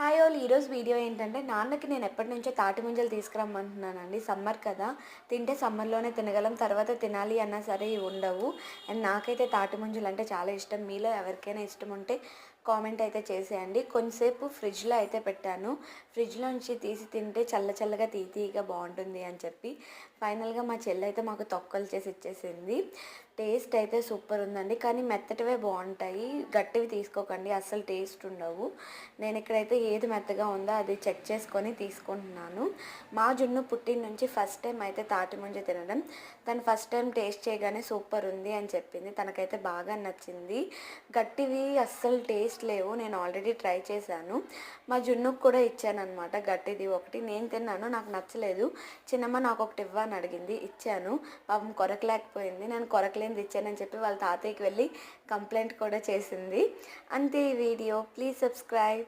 Hi all ఈరోజు video ఏంటంటే నాన్నకి నేను ఎప్పటి నుంచో తాటి ముంజలు తీసుకురమ్మంటున్నానండి. సమ్మర్ కదా, తింటే సమ్మర్లోనే తినగలం, తర్వాత తినాలి అన్నా సరే ఇవి ఉండవు. అండ్ నాకైతే తాటి ముంజలు అంటే చాలా ఇష్టం. మీలో ఎవరికైనా ఇష్టం ఉంటే కామెంట్ అయితే చేసేయండి. కొంచెంసేపు ఫ్రిడ్జ్లో అయితే పెట్టాను. ఫ్రిడ్జ్లోంచి తీసి తింటే చల్ల చల్లగా తీయగా బాగుంటుంది అని చెప్పి ఫైనల్గా మా చెల్లి అయితే మాకు తొక్కలు చేసి ఇచ్చేసింది. టేస్ట్ అయితే సూపర్ ఉందండి, కానీ మెత్తటివే బాగుంటాయి, గట్టివి తీసుకోకండి, అస్సలు టేస్ట్ ఉండవు. నేను ఇక్కడైతే ఏది మెత్తగా ఉందో అది చెక్ చేసుకొని తీసుకుంటున్నాను. మా జున్ను పుట్టిన నుంచి ఫస్ట్ టైం అయితే తాటి ముంజ తినడం. తను ఫస్ట్ టైం టేస్ట్ చేయగానే సూపర్ ఉంది అని చెప్పింది. తనకైతే బాగా నచ్చింది. గట్టివి అస్సలు టేస్ట్ లేవు, నేను ఆల్రెడీ ట్రై చేశాను. మా జున్నుకు కూడా ఇచ్చానమాట గట్టిది ఒకటి. నేను తిన్నాను, నాకు నచ్చలేదు. చిన్నమ్మ నాకు ఒకటి ఇవ్వని అడిగింది, ఇచ్చాను. పాపం కొరకలేకపోయింది. నేను కొరకలేనిది ఇచ్చానని చెప్పి వాళ్ళ తాతయ్యకి వెళ్ళి కంప్లైంట్ కూడా చేసింది. అంతే ఈ వీడియో. Please subscribe.